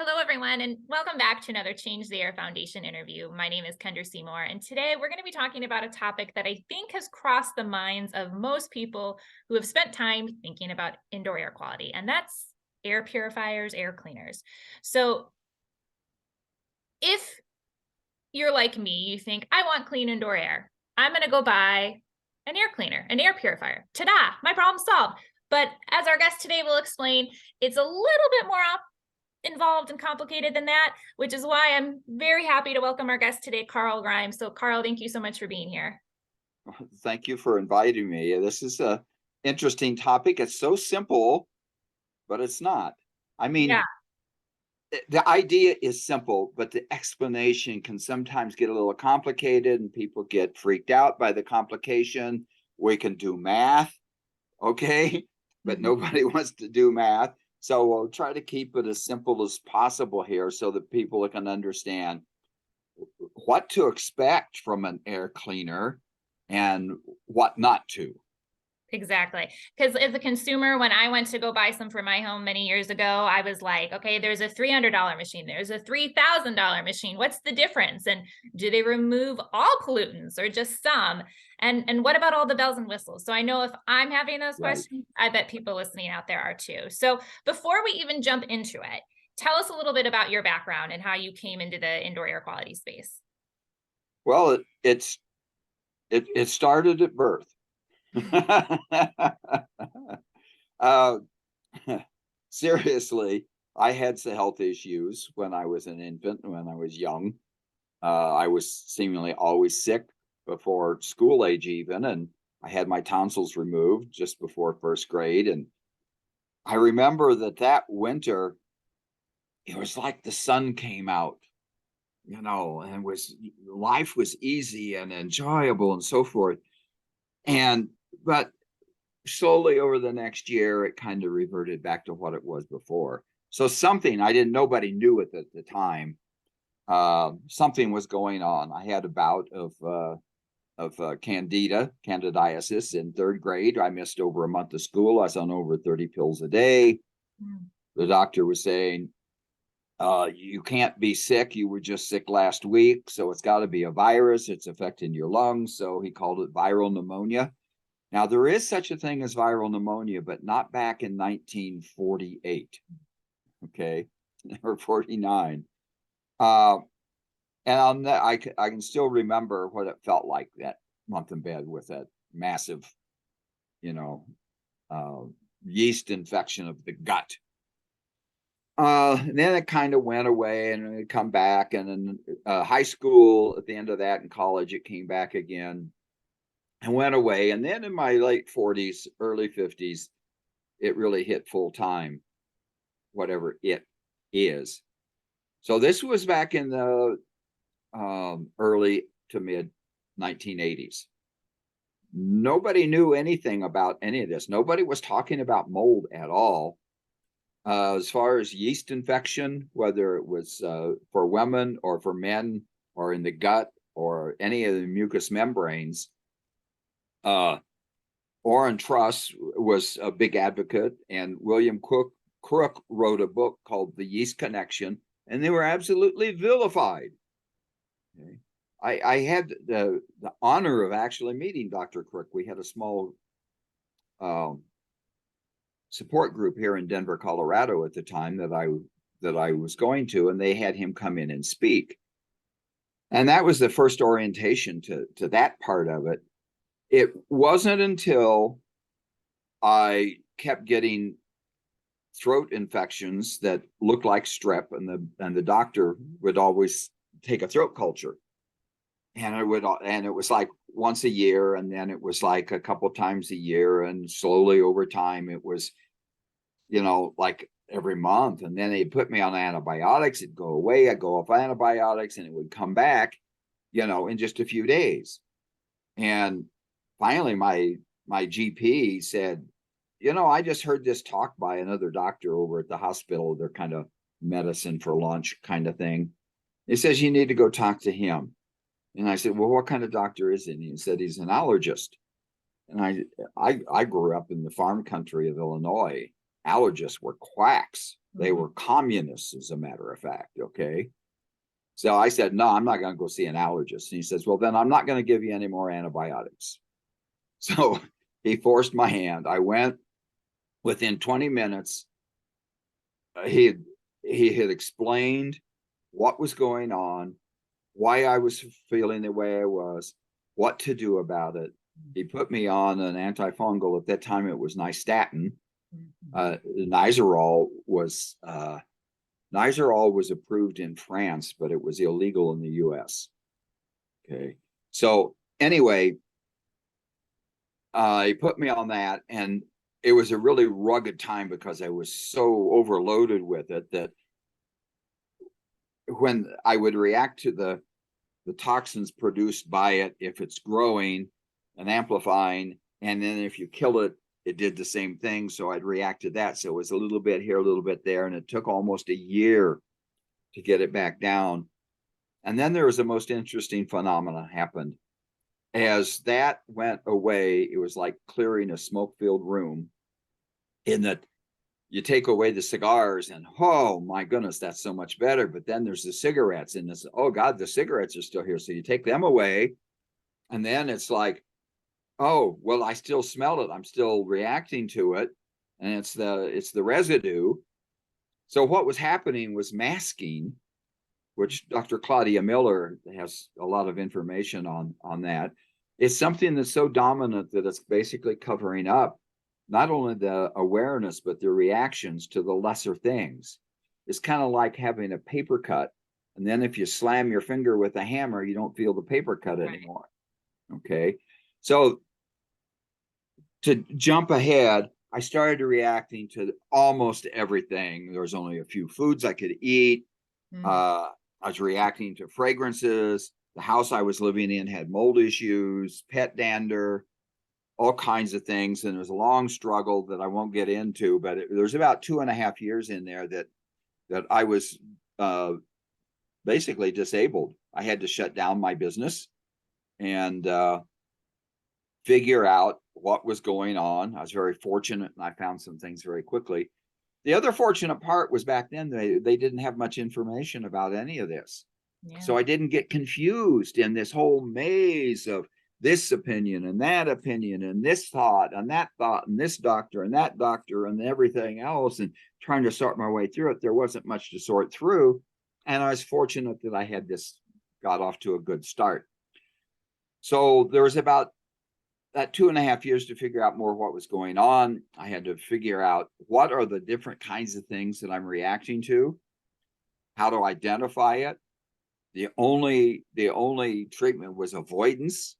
Hello, everyone, and welcome back to another Change the Air Foundation interview. My name is Kendra Seymour, and today we're going to be talking about a topic that I think has crossed the minds of most people who have spent time thinking about indoor air quality, and that's air purifiers, air cleaners. So, if you're like me, you think, I want clean indoor air. I'm going to go buy an air cleaner, an air purifier. Ta-da, my problem solved. But as our guest today will explain, it's a little bit more involved and complicated than that, which is why I'm very happy to welcome our guest today, Carl Grimes. So Carl, thank you so much for being here. Thank you for inviting me. This is a interesting topic. It's so simple, but it's not. I Yeah, mean, the idea is simple, but the explanation can sometimes get a little complicated and people get freaked out by the complication. We can do math, okay? But mhm, nobody wants to do math. So we'll try to keep it as simple as possible here so that people can understand what to expect from an air cleaner and what not to. exactly. Because as a consumer, when I went to go buy some for my home many years ago, I was like, okay, there's a $300 machine, there's a $3,000 machine. What's the difference? And do they remove all pollutants or just some? And what about all the bells and whistles? So I know if I'm having those Right. questions, I bet people listening out there are too. So before we even jump into it, tell us a little bit about your background and how you came into the indoor air quality space. Well, it started at birth. uh, Seriously, I had some health issues when I was an infant, when I was young. I was seemingly always sick before school age, even, and I had my tonsils removed just before first grade. And I remember that winter, it was like the sun came out, and was life was easy and enjoyable and so forth. And but slowly over the next year, it kind of reverted back to what it was before. So something I didn't, nobody knew it at the time. Something was going on. I had a bout of candidiasis in third grade. I missed over a month of school. I was on over 30 pills a day. Mm. The doctor was saying, you can't be sick. You were just sick last week. So it's got to be a virus. It's affecting your lungs. So he called it viral pneumonia. Now, there is such a thing as viral pneumonia, but not back in 1948, okay, or 49. Uh, and I can still remember what it felt like that month in bed with that massive, you know, uh, yeast infection of the gut. And then it kind of went away and it come back. And in high school, at the end of that, in college, it came back again and went away. And then in my late 40s, early 50s, it really hit full time, whatever it is. So this was back in the early to mid 1980s. Nobody knew anything about any of this. Nobody was talking about mold at all. As far as yeast infection, whether it was for women or for men or in the gut or any of the mucous membranes, uh, Orrin Truss was a big advocate, and William Crook wrote a book called The Yeast Connection, and they were absolutely vilified. Okay. I had the honor of actually meeting Dr. Crook. We had a small um, support group here in Denver, Colorado at the time that I was going to, and they had him come in and speak. And that was the first orientation to that part of it. It wasn't until I kept getting throat infections that looked like strep, and the doctor would always take a throat culture, and it was like once a year, and then it was like a couple times a year, and slowly over time it was like every month, and then they put me on antibiotics. It'd go away, I'd go off antibiotics, and it would come back in just a few days. And finally my GP said, I just heard this talk by another doctor over at the hospital. They're kind of medicine for lunch kind of thing. He says, you need to go talk to him. And I said, well, what kind of doctor is he? And he said, he's an allergist. And I grew up in the farm country of Illinois. allergists were quacks. They Mhm. were communists, as a matter of fact. Okay. So I said, no, I'm not going to go see an allergist. And he says, well, then I'm not going to give you any more antibiotics. So he forced my hand. I went. Within 20 minutes, he had explained what was going on, why I was feeling the way I was, what to do about it. He put me on an antifungal. At that time, it was nystatin. Nizoral was approved in France, but it was illegal in the U.S. Okay, so anyway, he put me on that, and it was a really rugged time because I was so overloaded with it that when I would react to the toxins produced by it, if it's growing and amplifying, and then if you kill it, it did the same thing. So I'd react to that. So it was a little bit here, a little bit there, and it took almost a year to get it back down. And then there was the most interesting phenomenon happened. As that went away, it was like clearing a smoke-filled room, in that you take away the cigars and, oh my goodness, that's so much better. But then there's the cigarettes, and this, oh God, the cigarettes are still here. So you take them away, and then it's like, oh, well, I still smell it. I'm still reacting to it. And it's the residue. So what was happening was masking, which Dr. Claudia Miller has a lot of information on that. It's something that's so dominant that it's basically covering up not only the awareness, but the reactions to the lesser things. It's kind of like having a paper cut. And then if you slam your finger with a hammer, you don't feel the paper cut anymore. Okay. So to jump ahead, I started reacting to almost everything. There was only a few foods I could eat. I was reacting to fragrances. The house I was living in had mold issues, pet dander, all kinds of things. And it was a long struggle that I won't get into, but there's about 2.5 years in there that I was basically disabled. I had to shut down my business and figure out what was going on. I was very fortunate, and I found some things very quickly. The other fortunate part was back then they didn't have much information about any of this. Yeah. So I didn't get confused in this whole maze of this opinion and this thought and that thought and this doctor and that doctor and everything else, and trying to sort my way through it. There wasn't much to sort through. And I was fortunate that I had got off to a good start. So there was about that 2.5 years to figure out more what was going on. I had to figure out what are the different kinds of things that I'm reacting to, how to identify it. The only treatment was avoidance.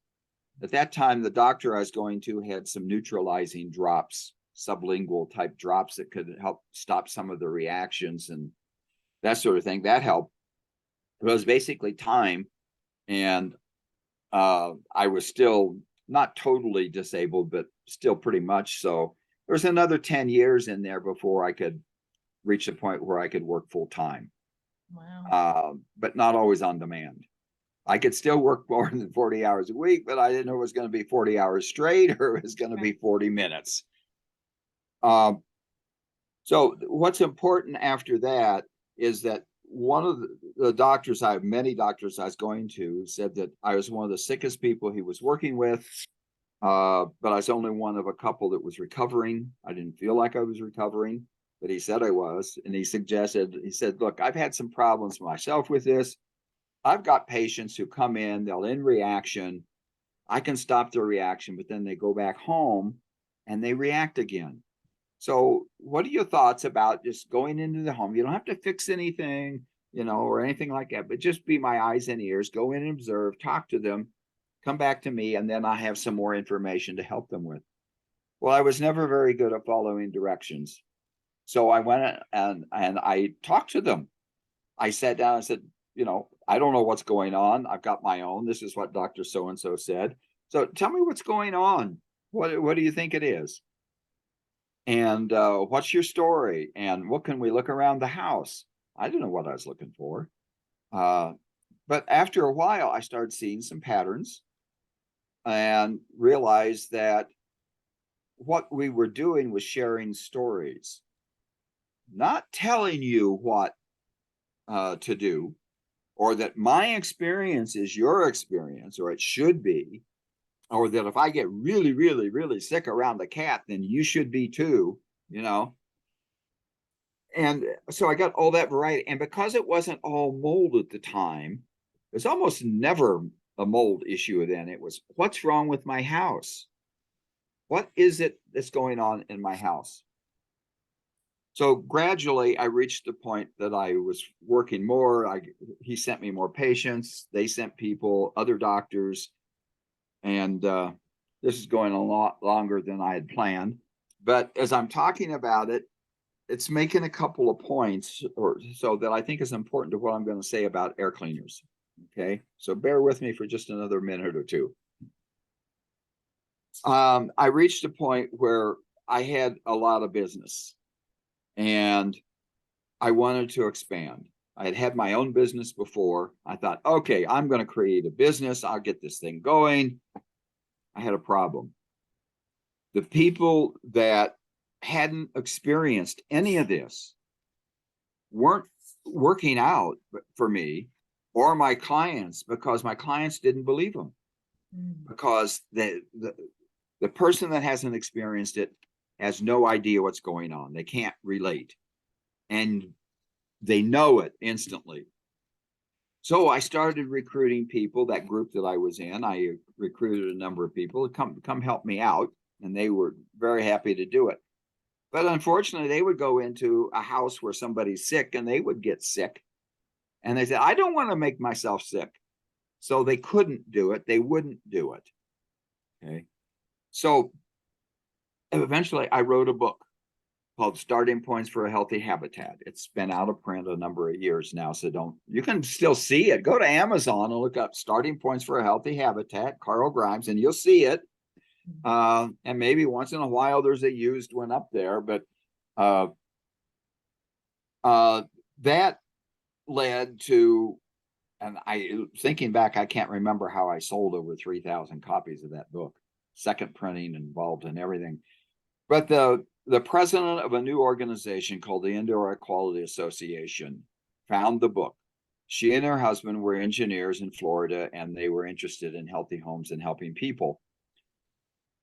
At that time, the doctor I was going to had some neutralizing drops, sublingual type drops that could help stop some of the reactions and that sort of thing. That helped. It was basically time. And I was still not totally disabled, but still pretty much so. There was another 10 years in there before I could reach the point where I could work full time. Wow. But not always on demand. I could still work more than 40 hours a week, but I didn't know it was going to be 40 hours straight or it was going to be 40 minutes. So what's important after that is that one of the doctors, I have many doctors I was going to, said that I was one of the sickest people he was working with, but I was only one of a couple that was recovering. I didn't feel like I was recovering, but he said I was. And he said, look, I've had some problems myself with this. I've got patients who come in, they'll in reaction. I can stop their reaction, but then they go back home and they react again. So what are your thoughts about just going into the home? You don't have to fix anything, or anything like that, but just be my eyes and ears, go in and observe, talk to them, come back to me, and then I have some more information to help them with. Well, I was never very good at following directions. So I went and I talked to them. I sat down and said, I don't know what's going on. I've got my own. This is what Dr. So-and-so said. So tell me what's going on. What do you think it is? And what's your story? And what can we look around the house? I didn't know what I was looking for. But after a while, I started seeing some patterns and realized that what we were doing was sharing stories. not telling you what to do, or that my experience is your experience, or it should be, or that if I get really, really, really sick around the cat, then you should be too, you know. And so I got all that variety. And because it wasn't all mold at the time, there's almost never a mold issue then. It was, what's wrong with my house? What is it that's going on in my house? So gradually I reached the point that I was working more. He sent me more patients. They sent people, other doctors. And this is going a lot longer than I had planned. But as I'm talking about it, it's making a couple of points or so that I think is important to what I'm going to say about air cleaners. Okay, so bear with me for just another minute or two. I reached a point where I had a lot of business and I wanted to expand. I had had my own business before. I thought, okay, I'm going to create a business. I'll get this thing going. I had a problem. The people that hadn't experienced any of this weren't working out for me or my clients, because my clients didn't believe them. Because the person that hasn't experienced it has no idea what's going on. They can't relate, and they know it instantly. So I started recruiting people. That group that I was in, I recruited a number of people to come help me out, and they were very happy to do it. But unfortunately, they would go into a house where somebody's sick and they would get sick. And they said, I don't want to make myself sick. So they couldn't do it. They wouldn't do it. Okay. So eventually I wrote a book called Starting Points for a Healthy Habitat. It's been out of print a number of years now. So you can still see it. Go to Amazon and look up Starting Points for a Healthy Habitat, Carl Grimes, and you'll see it. And maybe once in a while there's a used one up there, but that led to, and thinking back, I can't remember how I sold over 3,000 copies of that book. Second printing involved and everything. But the president of a new organization called the Indoor Air Quality Association found the book. She and her husband were engineers in Florida, and they were interested in healthy homes and helping people.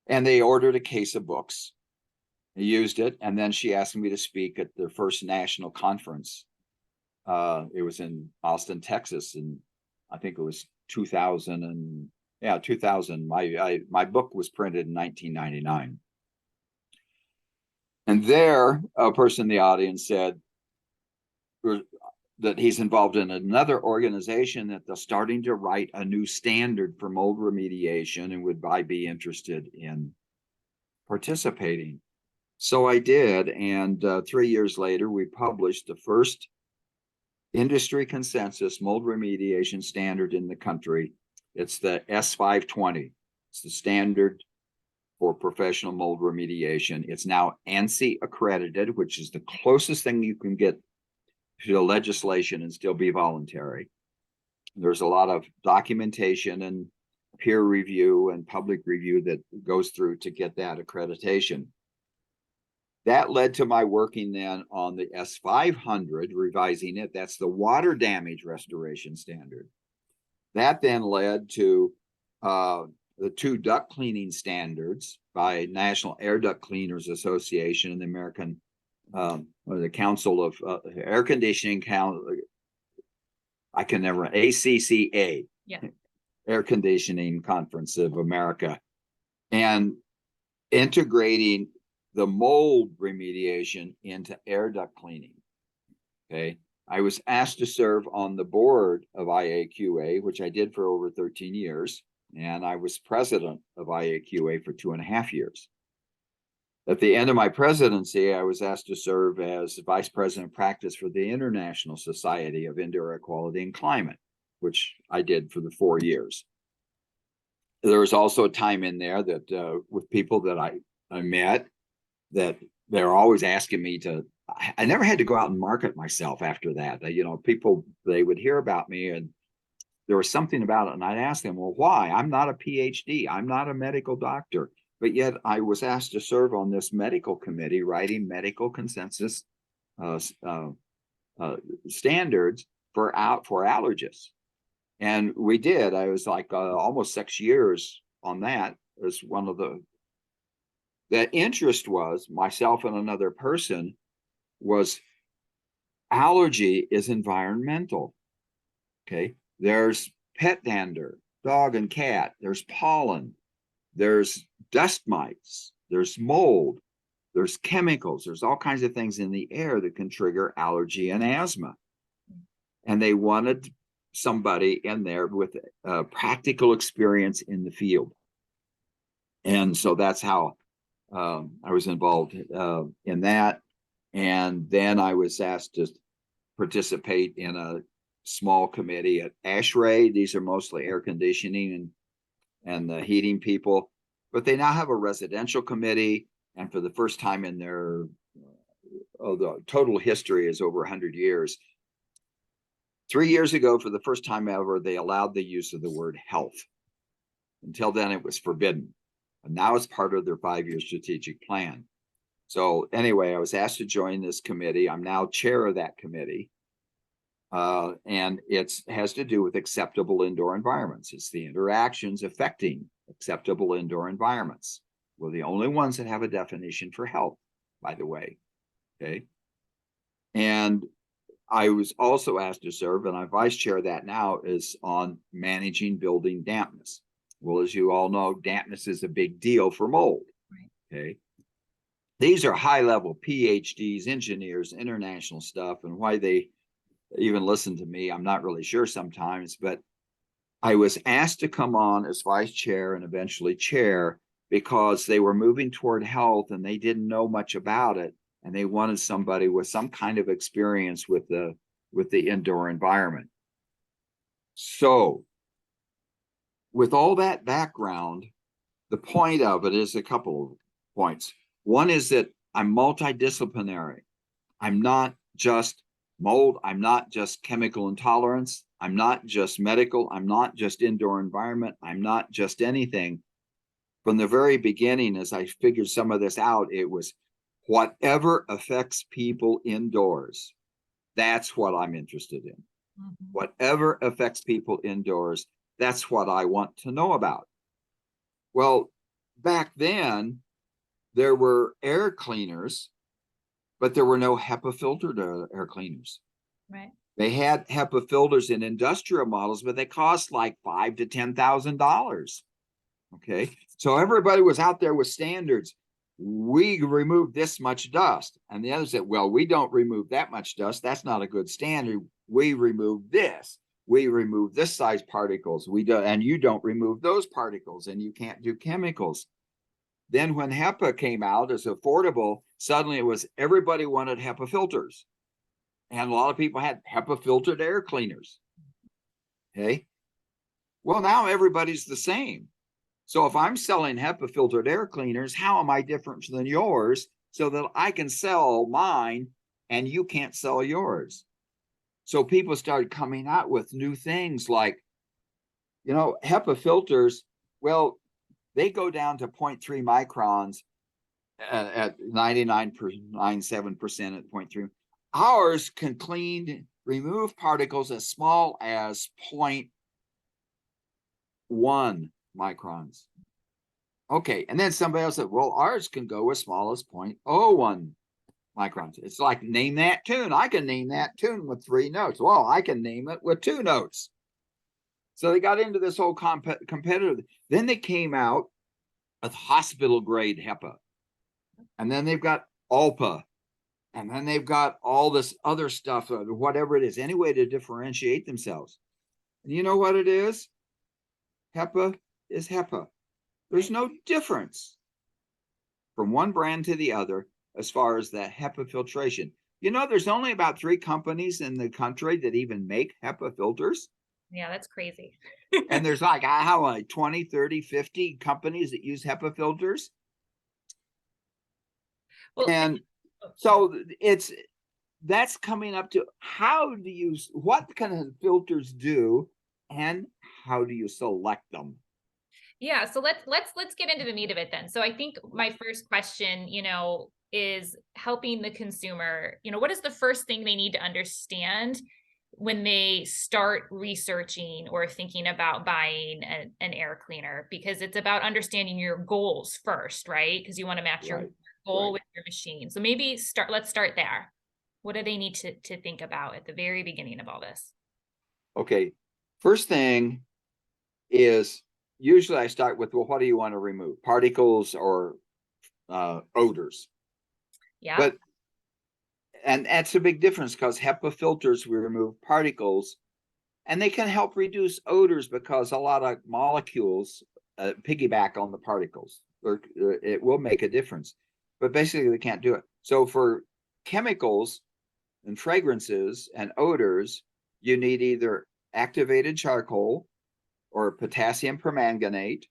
And they ordered a case of books. They used it, and then she asked me to speak at their first national conference. It was in Austin, Texas, and I think it was 2000. And yeah, 2000. My book was printed in 1999. And there, a person in the audience said that he's involved in another organization that they're starting to write a new standard for mold remediation, and would I be interested in participating? So I did, and 3 years later, we published the first industry consensus mold remediation standard in the country. It's the S520. It's the standard for professional mold remediation. It's now ANSI accredited, which is the closest thing you can get to legislation and still be voluntary. There's a lot of documentation and peer review and public review that goes through to get that accreditation. That led to my working then on the S500, revising it. That's the water damage restoration standard. That then led to the 2 duct cleaning standards by National Air Duct Cleaners Association and the American the Council of Air Conditioning ACCA, yeah, Air Conditioning Conference of America, and integrating the mold remediation into air duct cleaning. Okay, I was asked to serve on the board of IAQA, which I did for over 13 years, and I was president of IAQA for 2.5 years. At the end of my presidency, I was asked to serve as vice president of practice for the International Society of Indoor Air Quality and Climate, which I did for the 4 years. There was also a time in there that with people that I met, that they're always asking me to, I never had to go out and market myself after that. People, they would hear about me and there was something about it. And I'd ask them, well, why? I'm not a PhD. I'm not a medical doctor. But yet I was asked to serve on this medical committee, writing medical consensus standards for allergists. And we did. I was like almost 6 years on that. As one of the interest was, myself and another person, was allergy is environmental. Okay. There's pet dander, dog and cat. There's pollen. There's dust mites. There's mold. There's chemicals. There's all kinds of things in the air that can trigger allergy and asthma. And they wanted somebody in there with practical experience in the field. And so that's how I was involved in that. And then I was asked to participate in a small committee at ASHRAE. These are mostly air conditioning and the heating people, but they now have a residential committee. And for the first time in their the total history is over 100 years. 3 years ago, for the first time ever, they allowed the use of the word health. Until then, it was forbidden. And now it's part of their 5-year strategic plan. So anyway, I was asked to join this committee. I'm now chair of that committee. And it has to do with acceptable indoor environments. It's the interactions affecting acceptable indoor environments. We're the only ones that have a definition for health, by the way. Okay. And I was also asked to serve, and I vice chair that now, is on managing building dampness. Well, as you all know, dampness is a big deal for mold. Right. Okay. These are high-level PhDs, engineers, international stuff, and why they even listen to me, I'm not really sure sometimes, but I was asked to come on as vice chair and eventually chair because they were moving toward health and they didn't know much about it, and they wanted somebody with some kind of experience with the indoor environment. So with all that background, the point of it is a couple of points. One is that I'm multidisciplinary. I'm not just mold. I'm not just chemical intolerance. I'm not just medical. I'm not just indoor environment. I'm not just anything. From the very beginning, as I figured some of this out, it was whatever affects people indoors. That's what I'm interested in. Mm-hmm. Whatever affects people indoors, that's what I want to know about. Well, back then, there were air cleaners, but there were no HEPA filtered air cleaners. Right. They had HEPA filters in industrial models, but they cost like $5,000 to $10,000. Okay, so everybody was out there with standards. We remove this much dust, and the other said, "Well, we don't remove that much dust. That's not a good standard. We remove this. We remove this size particles. We do, and you don't remove those particles, and you can't do chemicals." Then when HEPA came out as affordable, suddenly it was everybody wanted HEPA filters. And a lot of people had HEPA filtered air cleaners. Okay. Well, now everybody's the same. So if I'm selling HEPA filtered air cleaners, how am I different than yours so that I can sell mine and you can't sell yours? So people started coming out with new things like, HEPA filters, well, they go down to 0.3 microns at 99.97% at 0.3. Ours can remove particles as small as 0.1 microns. Okay, and then somebody else said, well, ours can go as small as 0.01 microns. It's like, name that tune. I can name that tune with 3 notes. Well, I can name it with 2 notes. So they got into this whole competitive. Then they came out with hospital grade HEPA. And then they've got ULPA. And then they've got all this other stuff, whatever it is, any way to differentiate themselves. And you know what it is? HEPA is HEPA. There's no difference from one brand to the other as far as the HEPA filtration. There's only about 3 companies in the country that even make HEPA filters. Yeah, that's crazy. And there's like 20, 30, 50 companies that use HEPA filters. Well, and so that's coming up to what kind of filters do and how do you select them? Yeah, so let's get into the meat of it then. So I think my first question, is helping the consumer, what is the first thing they need to understand when they start researching or thinking about buying an air cleaner? Because it's about understanding your goals first, right? Because you want to match your goal with your machine. So maybe let's start there. What do they need to think about at the very beginning of all this? Okay. First thing is, usually I start with, well, what do you want to remove? Particles or odors? Yeah. And that's a big difference, because HEPA filters, we remove particles, and they can help reduce odors because a lot of molecules piggyback on the particles, or it will make a difference. But basically, they can't do it. So for chemicals and fragrances and odors, you need either activated charcoal or potassium permanganate.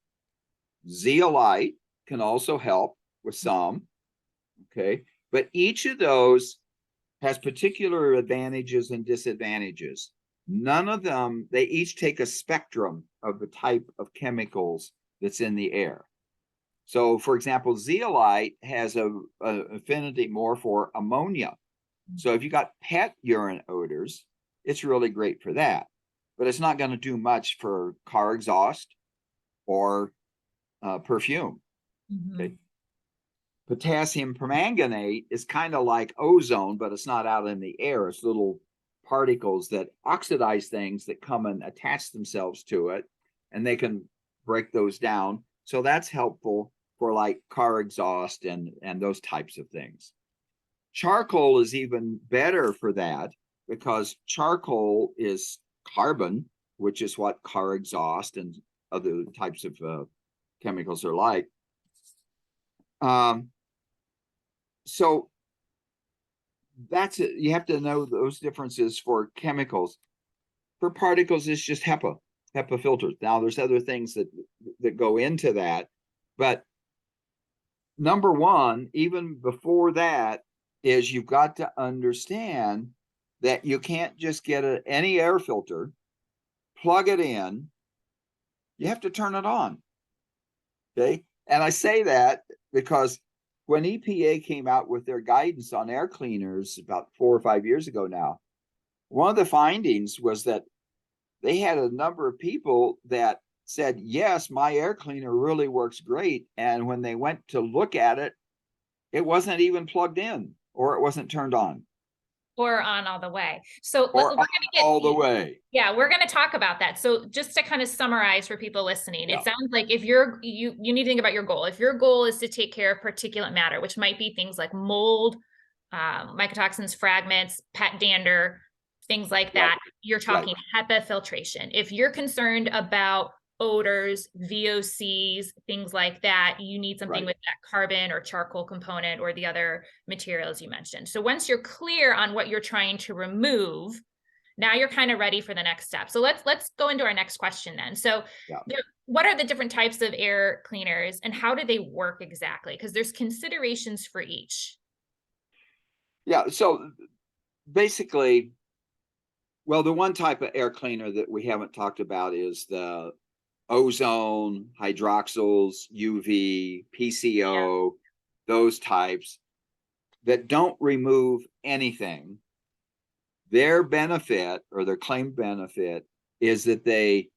Zeolite can also help with some. Okay. But each of those has particular advantages and disadvantages. None of them, they each take a spectrum of the type of chemicals that's in the air. So, for example, zeolite has a affinity more for ammonia. So if you got pet urine odors, it's really great for that. But it's not going to do much for car exhaust or perfume. Mm-hmm. Okay. Potassium permanganate is kind of like ozone, but it's not out in the air. It's little particles that oxidize things that come and attach themselves to it, and they can break those down. So that's helpful for like car exhaust and those types of things. Charcoal is even better for that, because charcoal is carbon, which is what car exhaust and other types of chemicals are like. So that's it. You have to know those differences for chemicals. For particles, it's just HEPA filters. Now, there's other things that go into that, but number one, even before that, is you've got to understand that you can't just get any air filter, plug it in. You have to turn it on. Okay. And I say that because when EPA came out with their guidance on air cleaners about 4 or 5 years ago now, one of the findings was that they had a number of people that said, yes, my air cleaner really works great. And when they went to look at it, it wasn't even plugged in, or it wasn't turned on. Or on all the way. So Or we're going to get all the way. Yeah, we're going to talk about that. So just to kind of summarize for people listening, Yeah. it sounds like if you need to think about your goal. If your goal is to take care of particulate matter, which might be things like mold, mycotoxins, fragments, pet dander, things like that, Right. you're talking HEPA filtration. If you're concerned about odors, VOCs, things like that, you need something with that carbon or charcoal component or the other materials you mentioned. So once you're clear on what you're trying to remove, now you're kind of ready for the next step. So let's go into our next question then. So what are the different types of air cleaners and how do they work exactly? Because there's considerations for each. Yeah. So basically, well, the one type of air cleaner that we haven't talked about is the ozone, hydroxyls, UV, PCO, those types that don't remove anything. Their benefit, or their claimed benefit, is that they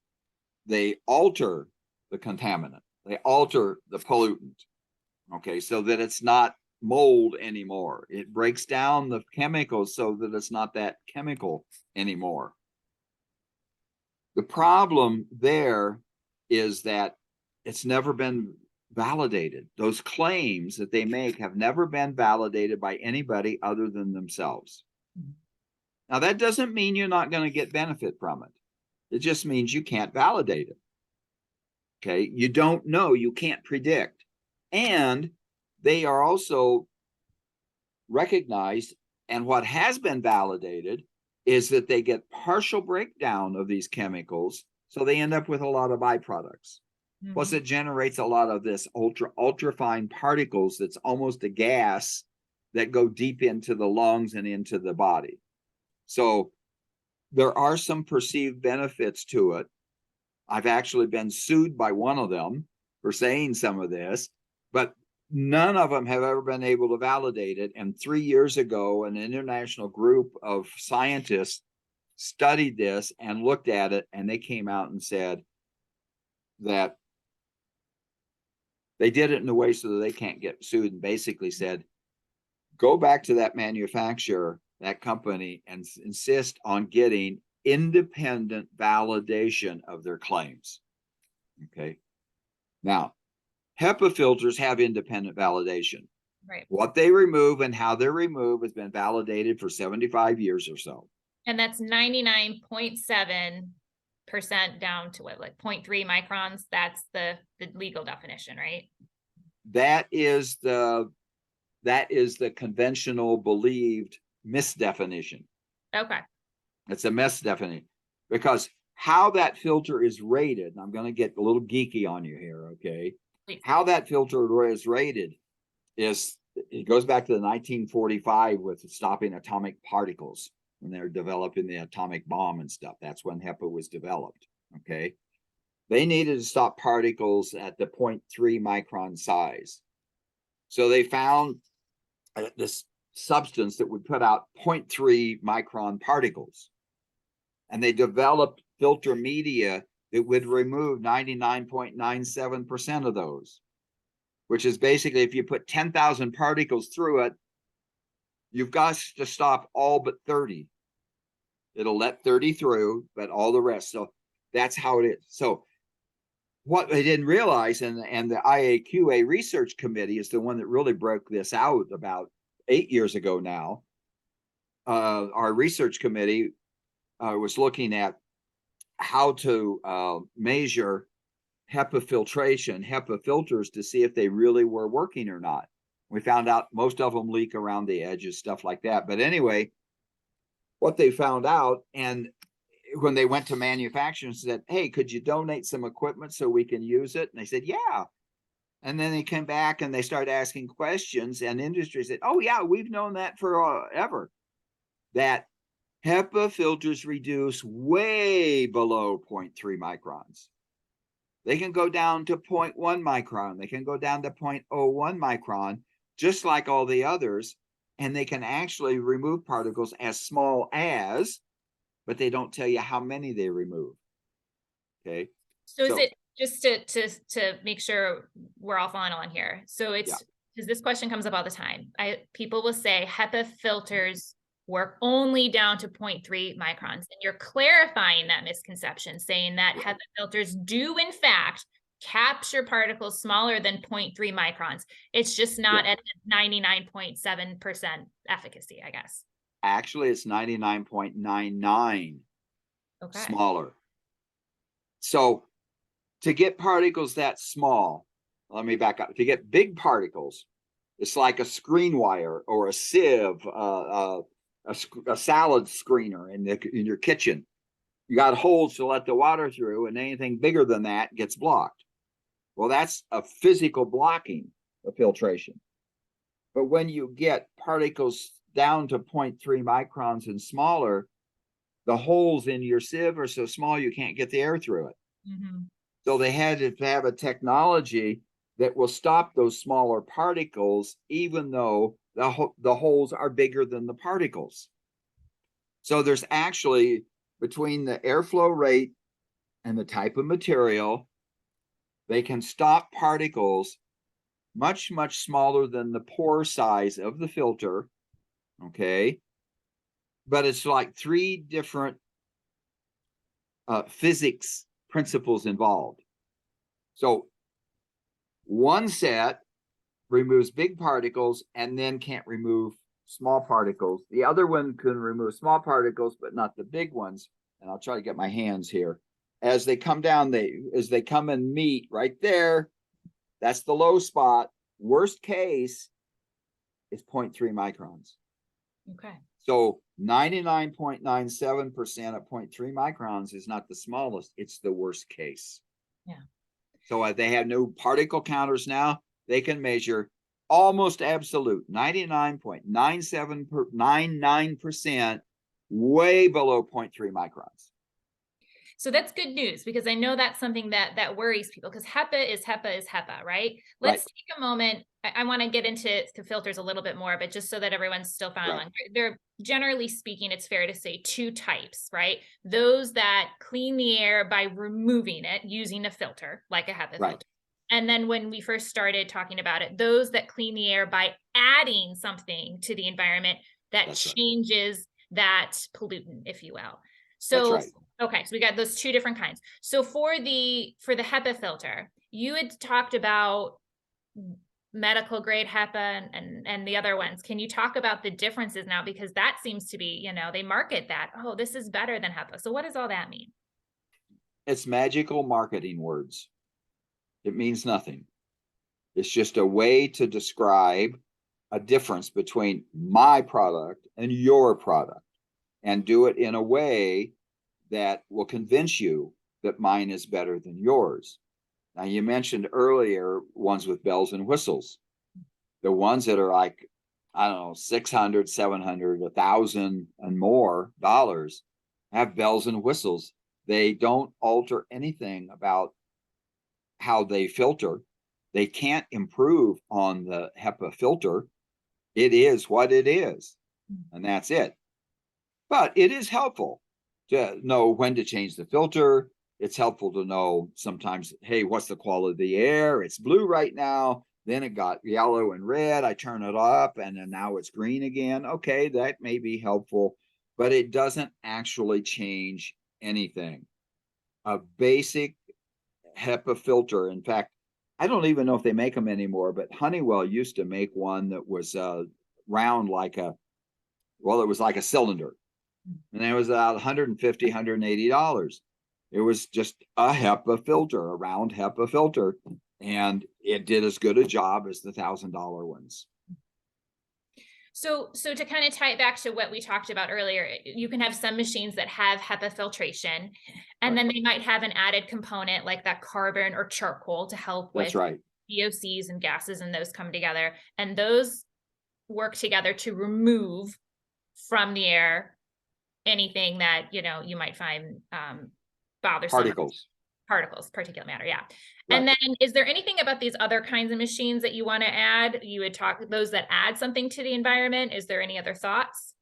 alter the contaminant, they alter the pollutant. Okay, so that it's not mold anymore. It breaks down the chemicals so that it's not that chemical anymore. The problem there is that it's never been validated. Those claims that they make have never been validated by anybody other than themselves. Now, that doesn't mean you're not going to get benefit from it. It just means you can't validate it. Okay, you don't know, you can't predict. And they are also recognized, and what has been validated is that they get partial breakdown of these chemicals, so they end up with a lot of byproducts. Mm-hmm. Plus, it generates a lot of this ultra fine particles that's almost a gas that go deep into the lungs and into the body. So there are some perceived benefits to it. I've actually been sued by one of them for saying some of this, but none of them have ever been able to validate it. And 3 years ago, an international group of scientists studied this and looked at it, and they came out and said that they did it in a way so that they can't get sued, and basically said, go back to that manufacturer, that company, and insist on getting independent validation of their claims. Okay. Now, HEPA filters have independent validation. Right. What they remove and how they're removed has been validated for 75 years or so. And that's 99.7% down to what, like 0.3 microns? That's the legal definition, right? That is the conventional believed misdefinition. Okay. It's a misdefinition because how that filter is rated, and I'm going to get a little geeky on you here, okay? Please. How that filter is rated is, it goes back to the 1945 with stopping atomic particles when they're developing the atomic bomb and stuff. That's when HEPA was developed, okay? They needed to stop particles at the 0.3 micron size. So they found this substance that would put out 0.3 micron particles. And they developed filter media that would remove 99.97% of those, which is basically if you put 10,000 particles through it, you've got to stop all but 30. It'll let 30 through, but all the rest. So that's how it is. So what they didn't realize, and the IAQA research committee is the one that really broke this out about 8 years ago now. Our research committee was looking at how to measure HEPA filtration, HEPA filters, to see if they really were working or not. We found out most of them leak around the edges, stuff like that. But anyway, what they found out, and when they went to manufacturers and said, hey, could you donate some equipment so we can use it? And they said, yeah. And then they came back and they started asking questions, and industry said, oh yeah, we've known that forever, that HEPA filters reduce way below 0.3 microns. They can go down to 0.1 micron. They can go down to 0.01 micron, just like all the others. And they can actually remove particles as small as, but they don't tell you how many they remove. Okay. So is it just to make sure we're all following on here? So it's because this question comes up all the time. People will say HEPA filters work only down to 0.3 microns, and you're clarifying that misconception, saying that HEPA filters do in fact capture particles smaller than 0.3 microns. It's just not at 99.7% efficacy, I guess. Actually, it's 99.99 smaller. So to get particles that small, let me back up. To get big particles, it's like a screen wire or a sieve, a salad screener in your kitchen. You got holes to let the water through, and anything bigger than that gets blocked. Well, that's a physical blocking of filtration. But when you get particles down to 0.3 microns and smaller, the holes in your sieve are so small you can't get the air through it. Mm-hmm. So they had to have a technology that will stop those smaller particles, even though the holes are bigger than the particles. So there's actually, between the airflow rate and the type of material, they can stop particles much, much smaller than the pore size of the filter. Okay. But it's like 3 different physics principles involved. So one set removes big particles and then can't remove small particles. The other one can remove small particles, but not the big ones. And I'll try to get my hands here. As they come down, as they come and meet right there, that's the low spot. Worst case is 0.3 microns. Okay. So 99.97% at 0.3 microns is not the smallest, it's the worst case. Yeah. So they have no particle counters now. They can measure almost absolute 99.9799%, way below 0.3 microns. So that's good news, because I know that's something that worries people, because HEPA is HEPA is HEPA, right? Right, Let's take a moment. I want to get into filters a little bit more, but just so that everyone's still right, following. They're generally speaking, it's fair to say two types, right? Those that clean the air by removing it using a filter, like a HEPA right. filter. And then when we first started talking about it, those that clean the air by adding something to the environment that That's right. changes that pollutant, if you will. That's So right. okay, so we got those two different kinds. So for the HEPA filter, you had talked about medical grade HEPA and the other ones. Can you talk about the differences now? Because that seems to be, they market that, oh, this is better than HEPA. So what does all that mean? It's magical marketing words. It means nothing. It's just a way to describe a difference between my product and your product, and do it in a way that will convince you that mine is better than yours. Now, you mentioned earlier ones with bells and whistles. The ones that are like, I don't know, 600, 700, 1,000 and more dollars have bells and whistles. They don't alter anything about how they filter. They can't improve on the HEPA filter. It is what it is, and that's it. But it is helpful to know when to change the filter. It's helpful to know sometimes, hey, what's the quality of the air? It's blue right now. Then it got yellow and red. I turn it up and then now it's green again. Okay, that may be helpful, but it doesn't actually change anything. A basic HEPA filter. In fact, I don't even know if they make them anymore, but Honeywell used to make one that was round like a, well, it was like a cylinder. And it was about $150, $180. It was just a HEPA filter, a round HEPA filter, and it did as good a job as the $1,000 ones. So to kind of tie it back to what we talked about earlier, you can have some machines that have HEPA filtration, and Right. then they might have an added component like that carbon or charcoal to help That's with right. VOCs and gases, and those come together, and those work together to remove from the air anything that you might find bothersome, Particles. particles, particulate matter. Yeah. And Right. then is there anything about these other kinds of machines that you want to add? You would talk those that add something to the environment. Is there any other thoughts?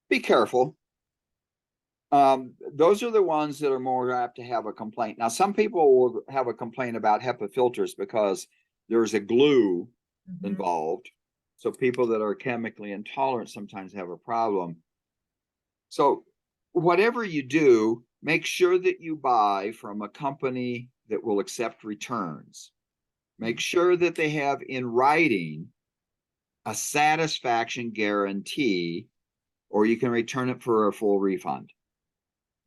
Be careful. Those are the ones that are more apt to have a complaint. Now, some people will have a complaint about HEPA filters because there's a glue involved. So people that are chemically intolerant sometimes have a problem. So whatever you do, make sure that you buy from a company that will accept returns. Make sure that they have in writing a satisfaction guarantee, or you can return it for a full refund.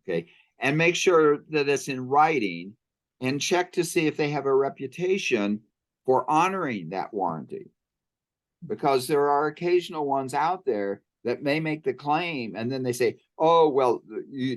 Okay. And make sure that it's in writing, and check to see if they have a reputation for honoring that warranty. Because there are occasional ones out there that may make the claim and then they say, oh, well,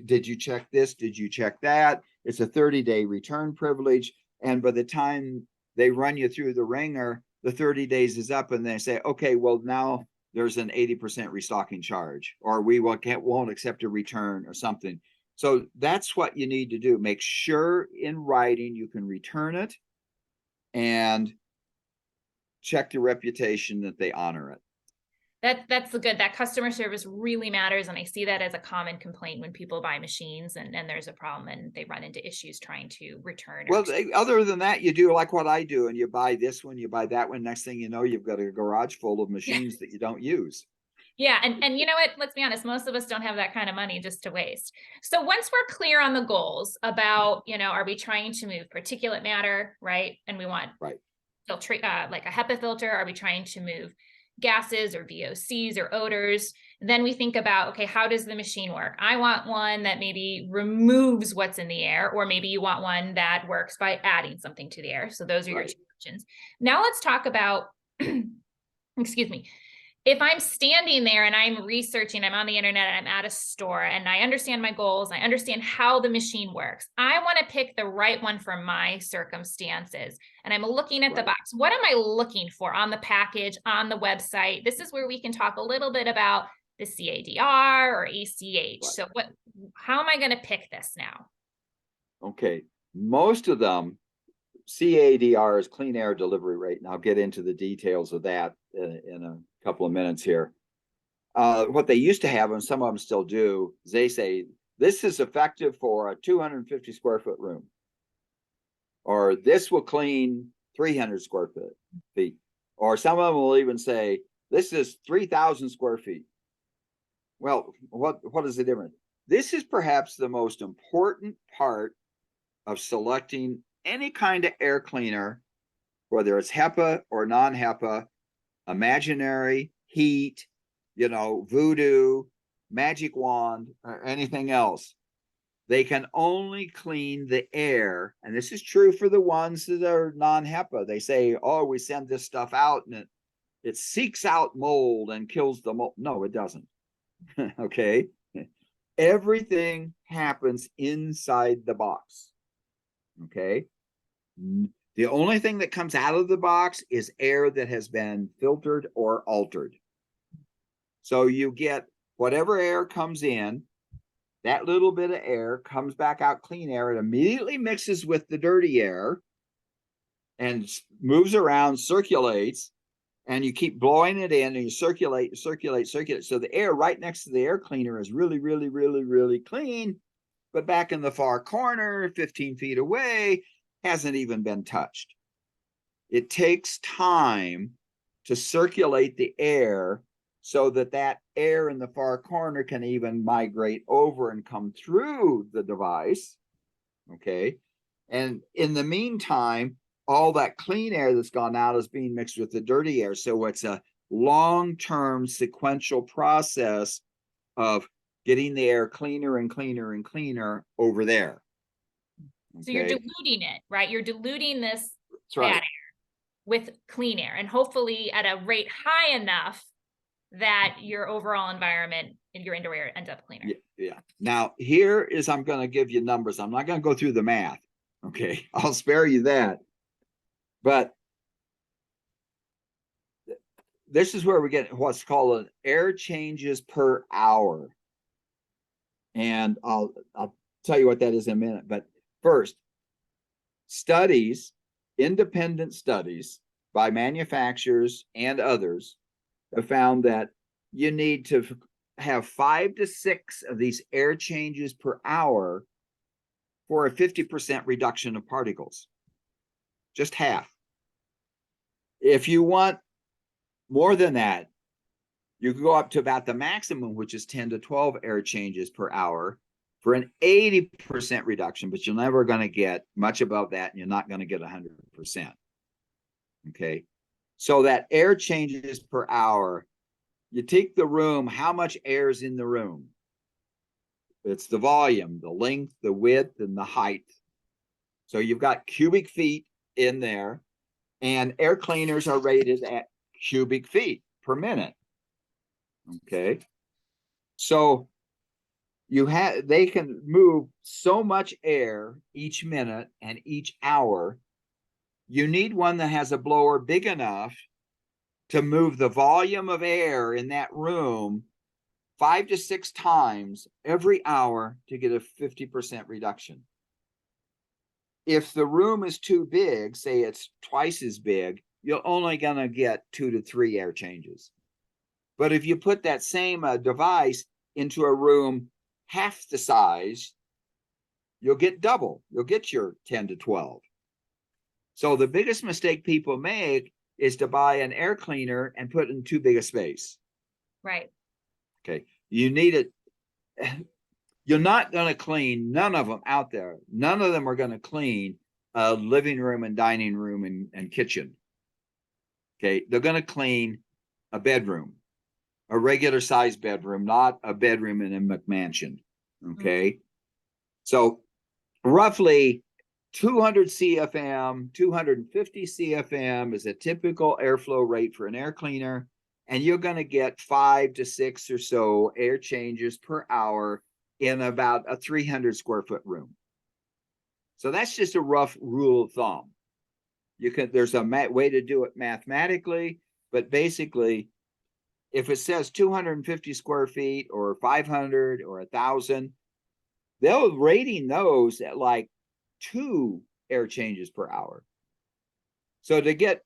did you check this? Did you check that? It's a 30-day return privilege. And by the time they run you through the ringer, the 30 days is up and they say, okay, well, now there's an 80% restocking charge, or we won't accept a return or something. So that's what you need to do. Make sure in writing you can return it, and check the reputation that they honor it. That's the good. That customer service really matters, and I see that as a common complaint when people buy machines and there's a problem and they run into issues trying to return. Well, other than that, you do like what I do, and you buy this one, you buy that one. Next thing you know, you've got a garage full of machines that you don't use. Yeah, and you know what? Let's be honest, most of us don't have that kind of money just to waste. So once we're clear on the goals about, are we trying to move particulate matter, right? And we want Right. filtrate like a HEPA filter. Are we trying to move gases or VOCs or odors? Then we think about, okay, how does the machine work? I want one that maybe removes what's in the air, or maybe you want one that works by adding something to the air. So those are your two options. Now let's talk about, excuse me, if I'm standing there and I'm researching, I'm on the internet and I'm at a store and I understand my goals, I understand how the machine works. I want to pick the right one for my circumstances. And I'm looking at the box. What am I looking for on the package, on the website? This is where we can talk a little bit about the CADR or ACH. Right. So how am I going to pick this now? Okay. Most of them, CADR is clean air delivery rate, and I'll get into the details of that in a couple of minutes here. What they used to have, and some of them still do, is they say this is effective for a 250 square foot room, or this will clean 300 square feet, or some of them will even say this is 3,000 square feet. Well, what is the difference? This is perhaps the most important part of selecting any kind of air cleaner, whether it's HEPA or non-HEPA, imaginary, heat, voodoo, magic wand, or anything else. They can only clean the air. And this is true for the ones that are non-HEPA. They say, oh, we send this stuff out and it seeks out mold and kills the mold. No, it doesn't. Okay. Everything happens inside the box. Okay. The only thing that comes out of the box is air that has been filtered or altered. So you get whatever air comes in, that little bit of air comes back out clean air. It immediately mixes with the dirty air and moves around, circulates, and you keep blowing it in and you circulate. So the air right next to the air cleaner is really, really, really, really clean. But back in the far corner, 15 feet away, hasn't even been touched. It takes time to circulate the air so that air in the far corner can even migrate over and come through the device. Okay. And in the meantime, all that clean air that's gone out is being mixed with the dirty air. So it's a long-term sequential process of getting the air cleaner and cleaner and cleaner over there. Okay. So you're diluting it, right? You're diluting this bad air with clean air, and hopefully at a rate high enough that your overall environment and your indoor air ends up cleaner. Yeah. Now, here is, I'm going to give you numbers. I'm not going to go through the math. Okay. I'll spare you that. But this is where we get what's called an air changes per hour. And I'll tell you what that is in a minute. But first, independent studies by manufacturers and others have found that you need to have 5 to 6 of these air changes per hour for a 50% reduction of particles. Just half. If you want more than that, you can go up to about the maximum, which is 10 to 12 air changes per hour for an 80% reduction, but you're never going to get much above that, and you're not going to get 100%. Okay. So that air changes per hour, you take the room, how much air is in the room? It's the volume, the length, the width, and the height. So you've got cubic feet in there, and air cleaners are rated at cubic feet per minute. Okay. So they can move so much air each minute and each hour. You need one that has a blower big enough to move the volume of air in that room 5 to 6 times every hour to get a 50% reduction. If the room is too big, say it's twice as big, you're only going to get 2 to 3 air changes. But if you put that same device into a room half the size, you'll get double. You'll get your 10 to 12. So the biggest mistake people make is to buy an air cleaner and put in too big a space. Right. Okay. You need it. You're not going to clean, none of them out there. None of them are going to clean a living room and dining room and kitchen. Okay. They're going to clean a bedroom, a regular sized bedroom, not a bedroom in a McMansion. Okay. Mm-hmm. So roughly 200 CFM, 250 CFM is a typical airflow rate for an air cleaner. And you're going to get 5 to 6 or so air changes per hour in about a 300 square foot room. So that's just a rough rule of thumb. There's a way to do it mathematically, but basically if it says 250 square feet or 500 or 1,000, they're rating those at like 2 air changes per hour. So to get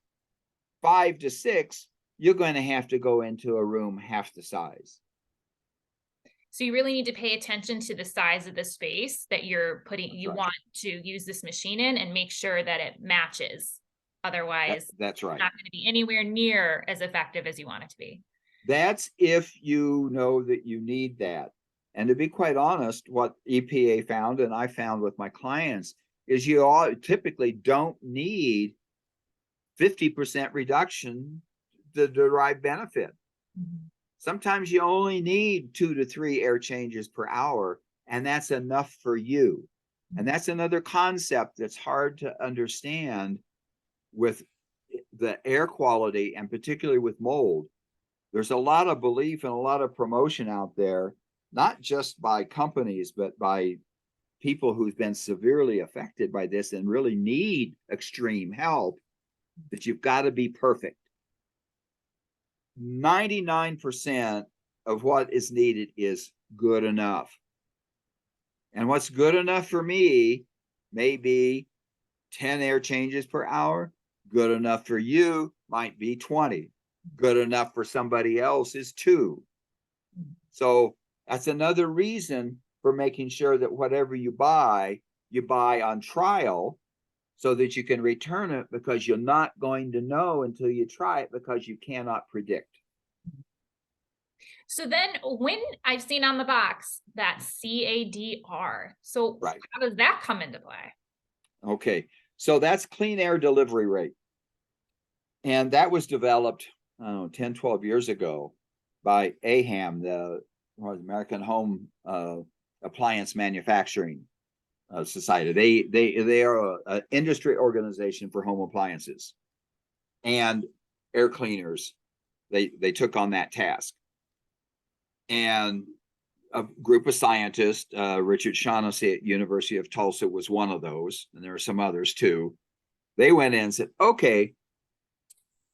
5 to 6, you're going to have to go into a room half the size. So you really need to pay attention to the size of the space that you're putting, you right. want to use this machine in, and make sure that it matches. Otherwise, that's right. it's not going to be anywhere near as effective as you want it to be. That's if you know that you need that. And to be quite honest, what EPA found, and I found with my clients, is you all typically don't need 50% reduction to derive benefit. Mm-hmm. Sometimes you only need 2 to 3 air changes per hour, and that's enough for you. And that's another concept that's hard to understand with the air quality, and particularly with mold. There's a lot of belief and a lot of promotion out there, not just by companies, but by people who've been severely affected by this and really need extreme help, that you've got to be perfect. 99% of what is needed is good enough. And what's good enough for me may be 10 air changes per hour. Good enough for you might be 20. Good enough for somebody else is 2. So that's another reason for making sure that whatever you buy on trial, so that you can return it, because you're not going to know until you try it, because you cannot predict. So then when I've seen on the box that CADR, so right. How does that come into play? Okay, so that's clean air delivery rate. And that was developed, I don't know, 10, 12 years ago by AHAM, the American Home Appliance Manufacturing Society. They are an industry organization for home appliances and air cleaners. They took on that task. And a group of scientists, Richard Shaughnessy at University of Tulsa was one of those, and there are some others too. They went in and said, okay,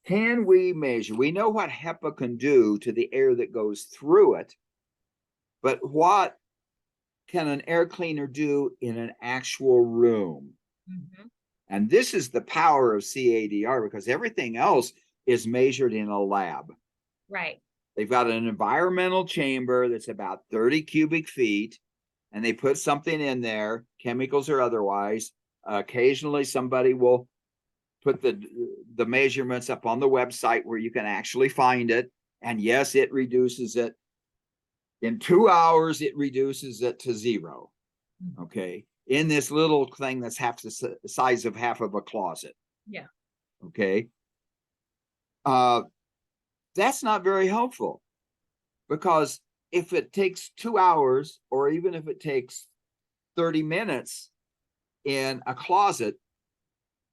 can we measure? We know what HEPA can do to the air that goes through it, but what can an air cleaner do in an actual room? Mm-hmm. And this is the power of CADR, because everything else is measured in a lab. Right. They've got an environmental chamber that's about 30 cubic feet, and they put something in there, chemicals or otherwise. Occasionally somebody will put the measurements up on the website where you can actually find it. And yes, it reduces it. In 2 hours, it reduces it to 0. Okay. In this little thing that's half the size of half of a closet. Yeah. Okay. That's not very helpful, because if it takes 2 hours, or even if it takes 30 minutes in a closet,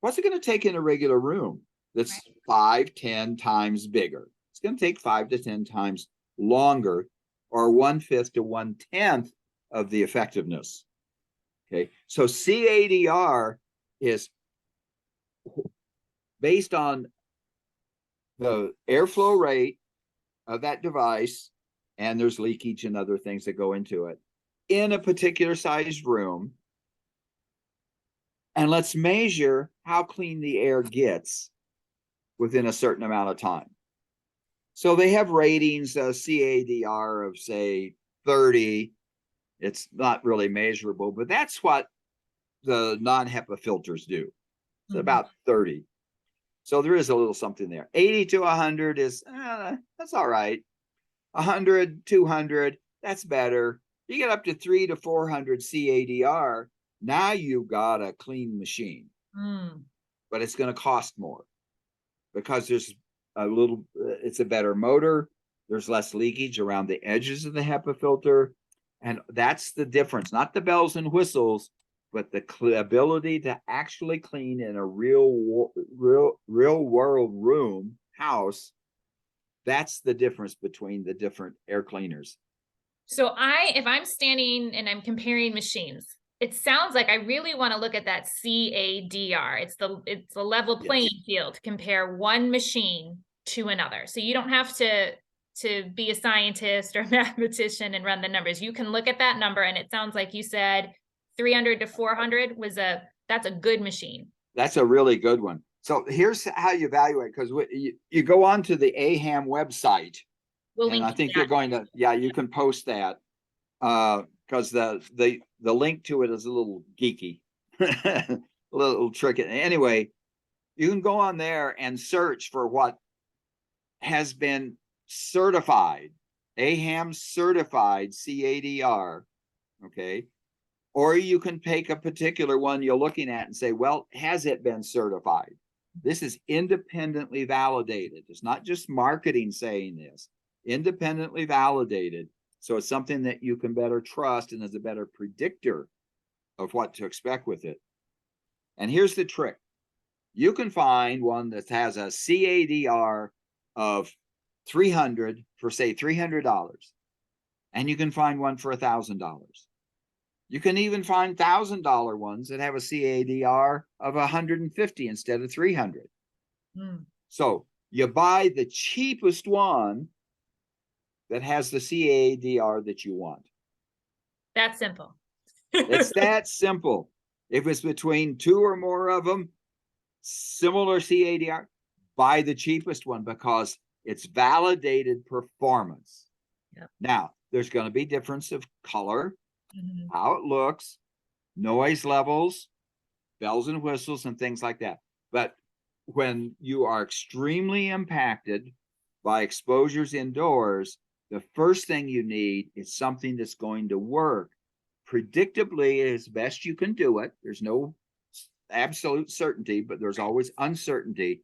what's it going to take in a regular room that's 5, 10 times bigger? It's going to take 5 to 10 times longer, or 1/5 to 1/10 of the effectiveness. Okay, so CADR is based on the airflow rate of that device, and there's leakage and other things that go into it in a particular sized room. And let's measure how clean the air gets within a certain amount of time. So they have ratings, CADR of say 30. It's not really measurable, but that's what the non-HEPA filters do. It's about 30. So there is a little something there. 80 to 100 is, that's all right. 100, 200, that's better. You get up to 300 to 400 CADR, now you've got a clean machine. But it's going to cost more, because there's it's a better motor. There's less leakage around the edges of the HEPA filter. And that's the difference, not the bells and whistles, but the ability to actually clean in a real world room, house. That's the difference between the different air cleaners. So if I'm standing and I'm comparing machines, it sounds like I really want to look at that CADR. It's the level playing field to compare one machine to another. So you don't have to to be a scientist or a mathematician and run the numbers. You can look at that number, and it sounds like you said 300 to 400 that's a good machine. That's a really good one. So here's how you evaluate, because you go on to the AHAM website, and I think you're going to, yeah, you can post that, because the link to it is a little geeky, a little tricky. Anyway, you can go on there and search for what has been certified, AHAM certified CADR, okay? Or you can take a particular one you're looking at and say, well, has it been certified? This is independently validated. It's not just marketing saying this, independently validated. So it's something that you can better trust and is a better predictor of what to expect with it. And here's the trick. You can find one that has a CADR of 300 for, say, $300. And you can find one for $1,000. You can even find $1,000 ones that have a CADR of 150 instead of 300. So you buy the cheapest one that has the CADR that you want. That's simple. It's that simple. If it's between two or more of them, similar CADR, buy the cheapest one because it's validated performance. Yep. Now, there's going to be difference of color, how it looks, noise levels, bells and whistles, and things like that. But when you are extremely impacted by exposures indoors, the first thing you need is something that's going to work predictably as best you can do it. There's no absolute certainty, but there's always uncertainty.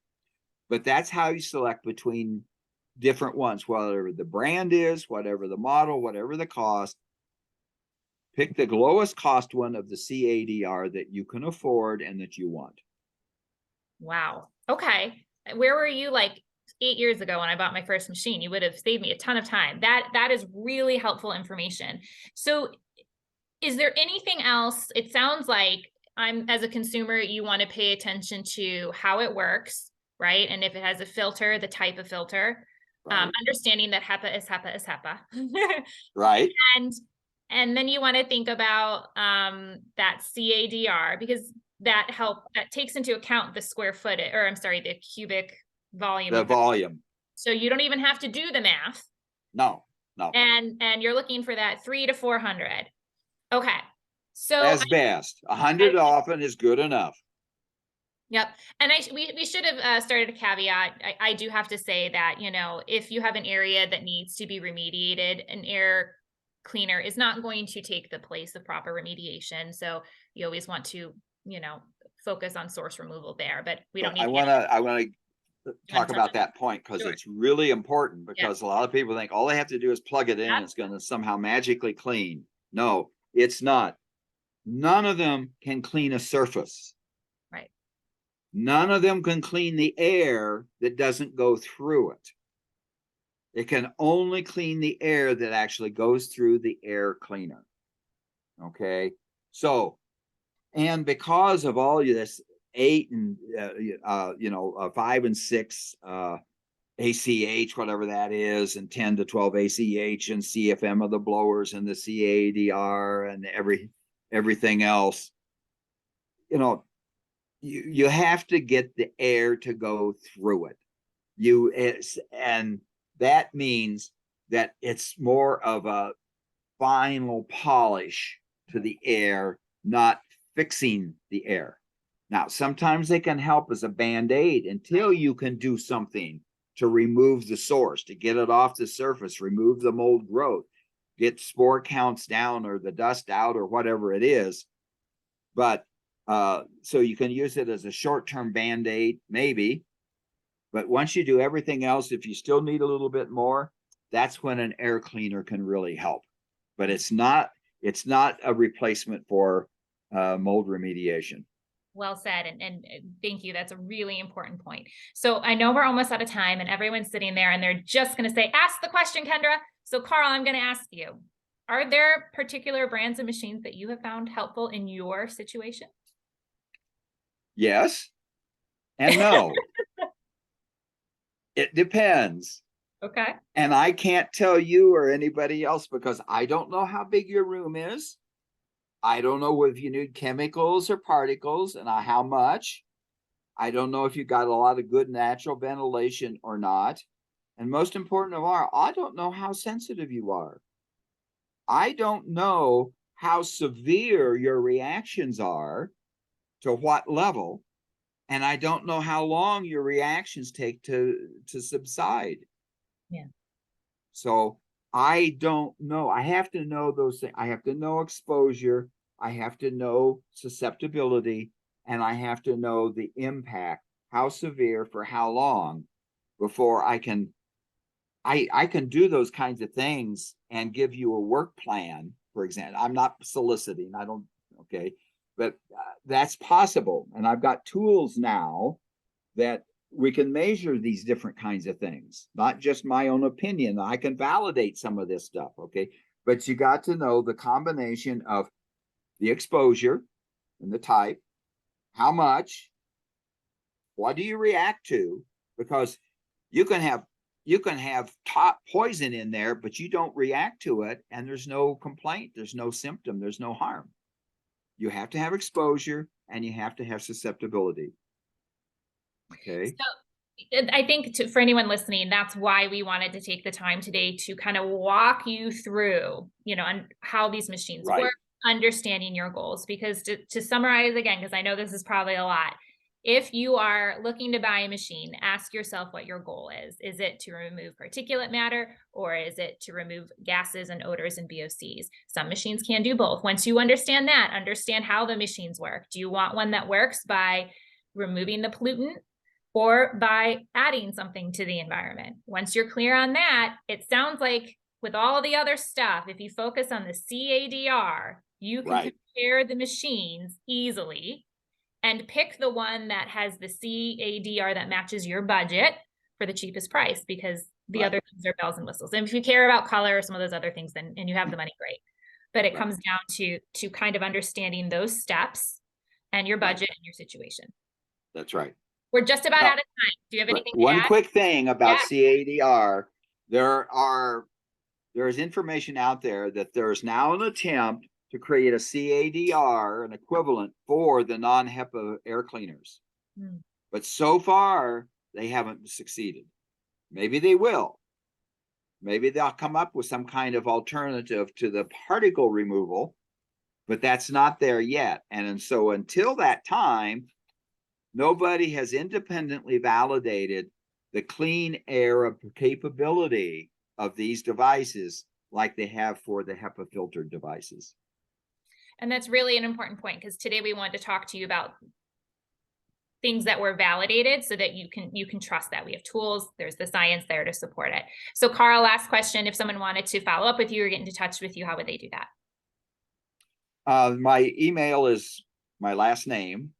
But that's how you select between different ones, whatever the brand is, whatever the model, whatever the cost. Pick the lowest cost one of the CADR that you can afford and that you want. Wow. Okay. Where were you like 8 years ago when I bought my first machine? You would have saved me a ton of time. That is really helpful information. So is there anything else? It sounds like as a consumer, you want to pay attention to how it works, right? And if it has a filter, the type of filter, Right. Understanding that HEPA is HEPA is HEPA. Right. And then you want to think about that CADR, because that takes into account the square footage, or I'm sorry, the cubic volume. The volume. So you don't even have to do the math. No. And you're looking for that 300 to 400. Okay. So as best, 100 often is good enough. Yep. And we should have started a caveat. I do have to say that, if you have an area that needs to be remediated, an air cleaner is not going to take the place of proper remediation. So you always want to, focus on source removal there, but we don't need I want to talk about that point because Sure. It's really important, because a lot of people think all they have to do is plug it in and it's going to somehow magically clean. No, it's not. None of them can clean a surface. Right. None of them can clean the air that doesn't go through it. It can only clean the air that actually goes through the air cleaner. Okay. So, and because of all of this 8 and 5 and 6 ACH, whatever that is, and 10 to 12 ACH and CFM of the blowers and the CADR and everything else, you have to get the air to go through it. And that means that it's more of a final polish to the air, not fixing the air. Now, sometimes they can help as a band-aid until you can do something to remove the source, to get it off the surface, remove the mold growth, get spore counts down or the dust out or whatever it is. But so you can use it as a short-term band-aid, maybe. But once you do everything else, if you still need a little bit more, that's when an air cleaner can really help. But it's not a replacement for mold remediation. Well said. And thank you. That's a really important point. So I know we're almost out of time and everyone's sitting there and they're just going to say, ask the question, Kendra. So Carl, I'm going to ask you, are there particular brands of machines that you have found helpful in your situation? Yes and no. It depends. Okay. And I can't tell you or anybody else because I don't know how big your room is. I don't know if you need chemicals or particles and how much. I don't know if you got a lot of good natural ventilation or not. And most important of all, I don't know how sensitive you are. I don't know how severe your reactions are, to what level, and I don't know how long your reactions take to subside. Yeah. So I don't know. I have to know those things. I have to know exposure. I have to know susceptibility, and I have to know the impact, how severe for how long, before I can do those kinds of things and give you a work plan. For example, I'm not soliciting. I don't. Okay, but that's possible, and I've got tools now that we can measure these different kinds of things, not just my own opinion. I can validate some of this stuff, okay? But you got to know the combination of the exposure and the type, how much, what do you react to? Because you can have top poison in there, but you don't react to it, and there's no complaint, there's no symptom, there's no harm. You have to have exposure and you have to have susceptibility. Okay. So I think for anyone listening, that's why we wanted to take the time today to kind of walk you through, and how these machines Right. work, understanding your goals. Because to summarize again, because I know this is probably a lot, if you are looking to buy a machine, ask yourself what your goal is. Is it to remove particulate matter, or is it to remove gases and odors and VOCs? Some machines can do both. Once you understand that, understand how the machines work. Do you want one that works by removing the pollutant, or by adding something to the environment? Once you're clear on that, it sounds like with all the other stuff, if you focus on the CADR, you can compare the machines easily and pick the one that has the CADR that matches your budget for the cheapest price, because the other things are bells and whistles. And if you care about color or some of those other things, then and you have the money, great. But it comes down to kind of understanding those steps and your budget and your situation. That's right. We're just about out of time. Do you have anything to One add? quick thing about CADR, there's information out there that there's now an attempt to create a CADR, an equivalent for the non-HEPA air cleaners. But so far, they haven't succeeded. Maybe they will. Maybe they'll come up with some kind of alternative to the particle removal, but that's not there yet. And so until that time, nobody has independently validated the clean air capability of these devices like they have for the HEPA filtered devices. And that's really an important point, because today we wanted to talk to you about things that were validated so that you can trust that. We have tools, there's the science there to support it. So Carl, last question, if someone wanted to follow up with you or get into touch with you, how would they do that? My email is my last name,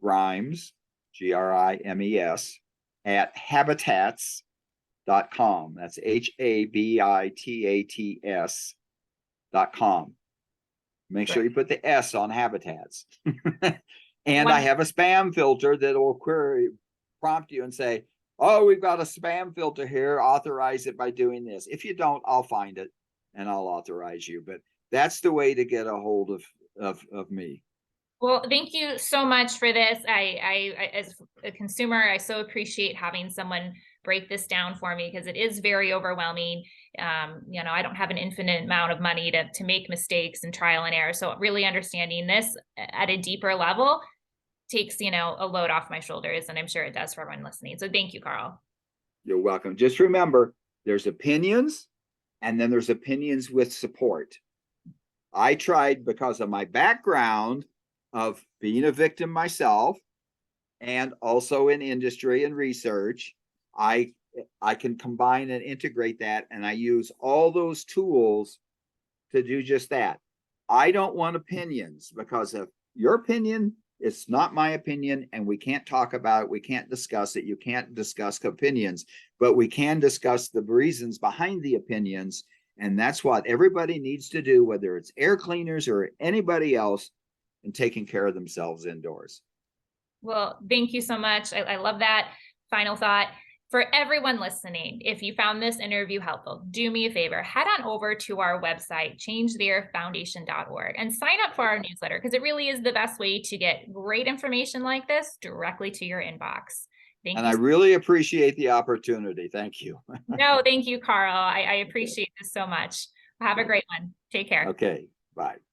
Grimes, Grimes, at habitats.com. That's HABITATS.com. Make sure you put the S on habitats. And I have a spam filter that will prompt you and say, oh, we've got a spam filter here. Authorize it by doing this. If you don't, I'll find it and I'll authorize you. But that's the way to get a hold of me. Well, thank you so much for this. I as a consumer, I so appreciate having someone break this down for me, because it is very overwhelming. I don't have an infinite amount of money to make mistakes and trial and error. So really understanding this at a deeper level takes, a load off my shoulders, and I'm sure it does for everyone listening. So thank you, Carl. You're welcome. Just remember, there's opinions, and then there's opinions with support. I tried, because of my background of being a victim myself and also in industry and research, I can combine and integrate that, and I use all those tools to do just that. I don't want opinions, because of your opinion, it's not my opinion, and we can't talk about it. We can't discuss it. You can't discuss opinions, but we can discuss the reasons behind the opinions. And that's what everybody needs to do, whether it's air cleaners or anybody else, in taking care of themselves indoors. Well, thank you so much. I love that final thought. For everyone listening, if you found this interview helpful, do me a favor, head on over to our website, changetheairfoundation.org, and sign up for our newsletter, because it really is the best way to get great information like this directly to your inbox. Thank And you. I really appreciate the opportunity. Thank you. No, thank you, Carl. I appreciate this so much. Have a great one. Take care. Okay, bye.